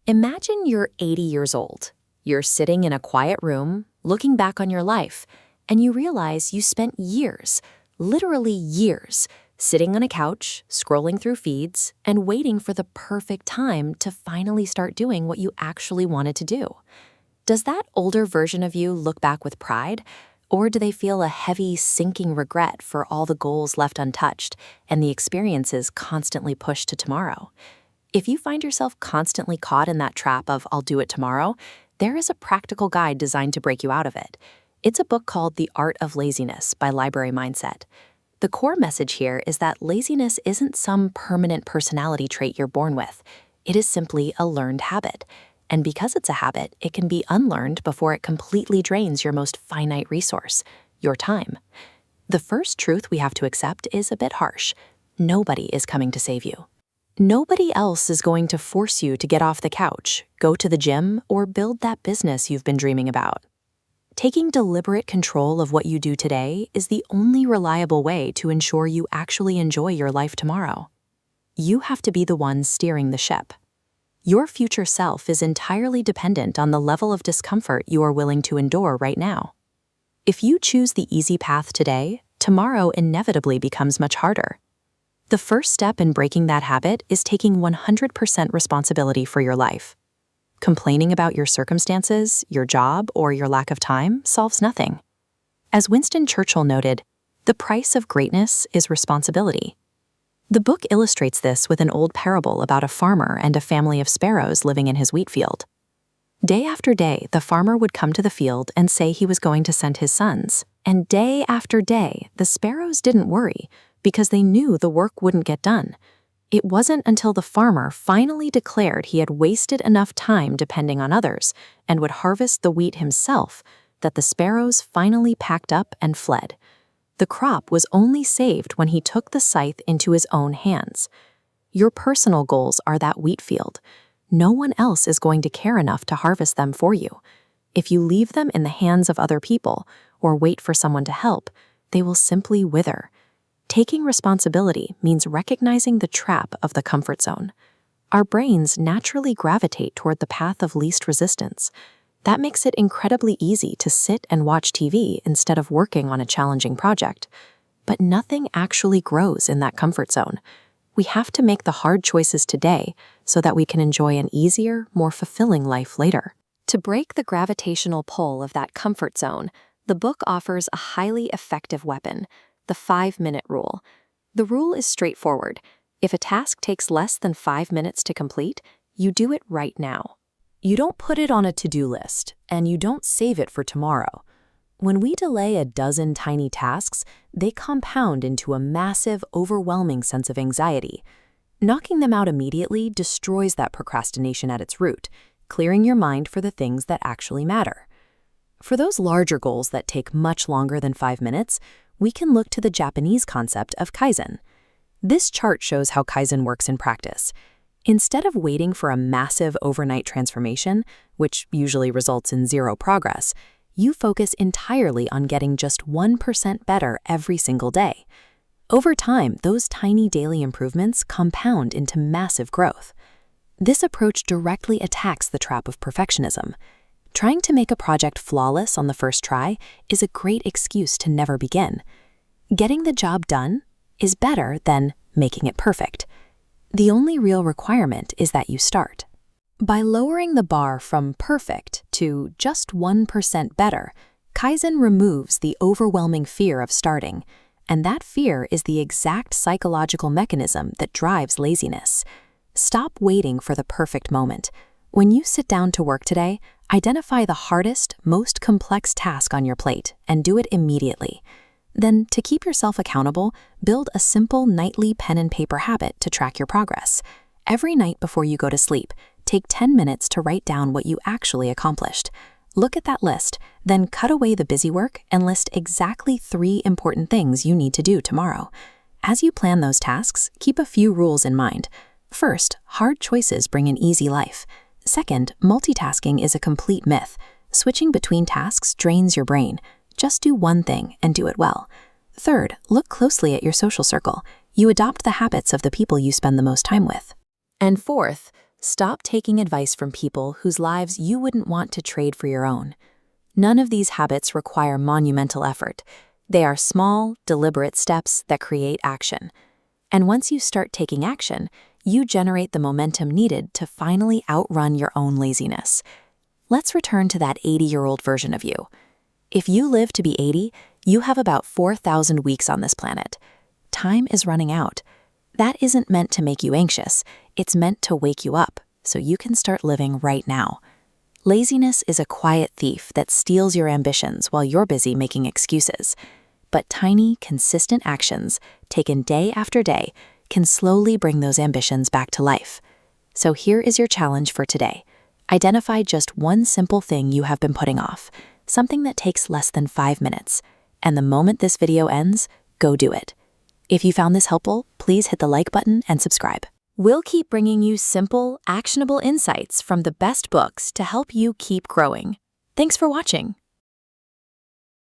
Imagine you're 80 years old. You're sitting in a quiet room, looking back on your life, and you realize you spent years, literally years, sitting on a couch, scrolling through feeds, and waiting for the perfect time to finally start doing what you actually wanted to do. Does that older version of you look back with pride, or do they feel a heavy, sinking regret for all the goals left untouched and the experiences constantly pushed to tomorrow? If you find yourself constantly caught in that trap of "I'll do it tomorrow," there is a practical guide designed to break you out of it. It's a book called The Art of Laziness by Library Mindset. The core message here is that laziness isn't some permanent personality trait you're born with. It is simply a learned habit. And because it's a habit, it can be unlearned before it completely drains your most finite resource, your time. The first truth we have to accept is a bit harsh. Nobody is coming to save you. Nobody else is going to force you to get off the couch, go to the gym, or build that business you've been dreaming about. Taking deliberate control of what you do today is the only reliable way to ensure you actually enjoy your life tomorrow. You have to be the one steering the ship. Your future self is entirely dependent on the level of discomfort you are willing to endure right now. If you choose the easy path today, tomorrow inevitably becomes much harder. The first step in breaking that habit is taking 100% responsibility for your life. Complaining about your circumstances, your job, or your lack of time solves nothing. As Winston Churchill noted, the price of greatness is responsibility. The book illustrates this with an old parable about a farmer and a family of sparrows living in his wheat field. Day after day, the farmer would come to the field and say he was going to send his sons. And day after day, the sparrows didn't worry because they knew the work wouldn't get done. It wasn't until the farmer finally declared he had wasted enough time depending on others and would harvest the wheat himself that the sparrows finally packed up and fled. The crop was only saved when he took the scythe into his own hands. Your personal goals are that wheat field. No one else is going to care enough to harvest them for you. If you leave them in the hands of other people or wait for someone to help, they will simply wither. Taking responsibility means recognizing the trap of the comfort zone. Our brains naturally gravitate toward the path of least resistance. That makes it incredibly easy to sit and watch TV instead of working on a challenging project. But nothing actually grows in that comfort zone. We have to make the hard choices today so that we can enjoy an easier, more fulfilling life later. To break the gravitational pull of that comfort zone, the book offers a highly effective weapon: the 5-minute rule. The rule is straightforward. If a task takes less than 5 minutes to complete, you do it right now. You don't put it on a to-do list, and you don't save it for tomorrow. When we delay a dozen tiny tasks, they compound into a massive, overwhelming sense of anxiety. Knocking them out immediately destroys that procrastination at its root, clearing your mind for the things that actually matter. For those larger goals that take much longer than 5 minutes, we can look to the Japanese concept of Kaizen. This chart shows how Kaizen works in practice. Instead of waiting for a massive overnight transformation, which usually results in zero progress, you focus entirely on getting just 1% better every single day. Over time, those tiny daily improvements compound into massive growth. This approach directly attacks the trap of perfectionism. Trying to make a project flawless on the first try is a great excuse to never begin. Getting the job done is better than making it perfect. The only real requirement is that you start. By lowering the bar from perfect to just 1% better, Kaizen removes the overwhelming fear of starting, and that fear is the exact psychological mechanism that drives laziness. Stop waiting for the perfect moment. When you sit down to work today, identify the hardest, most complex task on your plate and do it immediately. Then, to keep yourself accountable, build a simple nightly pen and paper habit to track your progress. Every night before you go to sleep, take 10 minutes to write down what you actually accomplished. Look at that list, then cut away the busy work and list exactly 3 important things you need to do tomorrow. As you plan those tasks, keep a few rules in mind. First, hard choices bring an easy life. Second, multitasking is a complete myth. Switching between tasks drains your brain. Just do one thing and do it well. Third, look closely at your social circle. You adopt the habits of the people you spend the most time with. And fourth, Stop taking advice from people whose lives you wouldn't want to trade for your own. None of these habits require monumental effort. They are small, deliberate steps that create action. And once you start taking action, you generate the momentum needed to finally outrun your own laziness. Let's return to that 80-year-old version of you. If you live to be 80, you have about 4,000 weeks on this planet. Time is running out. That isn't meant to make you anxious. It's meant to wake you up so you can start living right now. Laziness is a quiet thief that steals your ambitions while you're busy making excuses. But tiny, consistent actions, taken day after day, can slowly bring those ambitions back to life. So here is your challenge for today. Identify just one simple thing you have been putting off, something that takes less than 5 minutes. And the moment this video ends, go do it. If you found this helpful, please hit the like button and subscribe. We'll keep bringing you simple, actionable insights from the best books to help you keep growing. Thanks for watching.